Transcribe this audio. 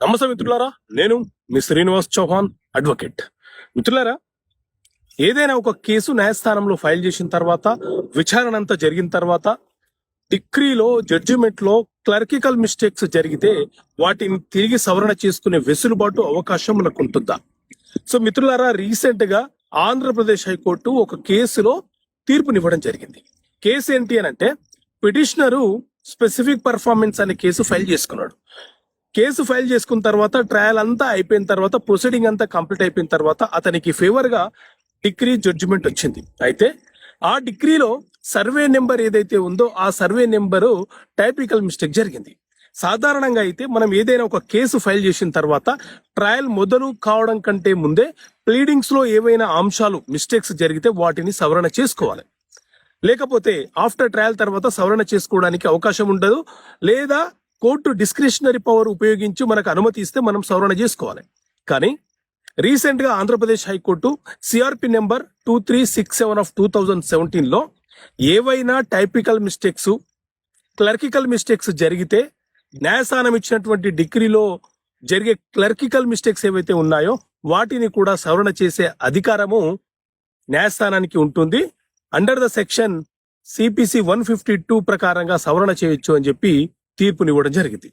నమస్తే మిత్రులారా, నేను మీ శ్రీనివాస్ చౌహాన్ అడ్వకేట్. మిత్రులారా, ఏదైనా ఒక కేసు న్యాయస్థానంలో ఫైల్ చేసిన తర్వాత విచారణ అంతా జరిగిన తర్వాత డిగ్రీలో జడ్జిమెంట్ లో క్లర్కికల్ మిస్టేక్స్ జరిగితే వాటిని తిరిగి సవరణ చేసుకునే వెసులుబాటు అవకాశం మనకు ఉంటుందా? సో మిత్రులారా, రీసెంట్ గా ఆంధ్రప్రదేశ్ హైకోర్టు ఒక కేసులో తీర్పునివ్వడం జరిగింది. కేసు ఏంటి అని అంటే, పిటిషనరు స్పెసిఫిక్ పర్ఫార్మెన్స్ అనే కేసు ఫైల్ చేసుకున్నాడు. కేసు ఫైల్ చేసుకున్న తర్వాత ట్రయల్ అంతా అయిపోయిన తర్వాత ప్రొసీడింగ్ అంతా కంప్లీట్ అయిపోయిన తర్వాత అతనికి ఫేవర్ గా డిగ్రీ జడ్జిమెంట్ వచ్చింది. అయితే ఆ డిగ్రీలో సర్వే నెంబర్ ఏదైతే ఉందో ఆ సర్వే నెంబరు టైపికల్ మిస్టేక్ జరిగింది. సాధారణంగా అయితే మనం ఏదైనా ఒక కేసు ఫైల్ చేసిన తర్వాత ట్రయల్ మొదలు కావడం కంటే ముందే ప్లీడింగ్స్ లో ఏవైనా అంశాలు మిస్టేక్స్ జరిగితే వాటిని సవరణ చేసుకోవాలి. లేకపోతే ఆఫ్టర్ ట్రయల్ తర్వాత సవరణ చేసుకోవడానికి అవకాశం ఉండదు. లేదా కోర్టు డిస్క్రిషనరీ పవర్ ఉపయోగించి మనకు అనుమతి ఇస్తే మనం సవరణ చేసుకోవాలి. కానీ రీసెంట్ గా Andhra Pradesh high court CRP number 2367 of 2017 లో ఏవైనా టైపికల్ మిస్టేక్స్, క్లర్కికల్ మిస్టేక్స్ జరిగితే న్యాయస్థానం ఇచ్చినటువంటి డిగ్రీలో జరిగే క్లర్కికల్ మిస్టేక్స్ ఏవైతే ఉన్నాయో వాటిని కూడా సవరణ చేసే అధికారము న్యాయస్థానానికి ఉంటుంది. అండర్ ద సెక్షన్ CPC 152 ప్రకారంగా సవరణ చేయొచ్చు అని చెప్పి తీర్పునివ్వడం జరిగింది.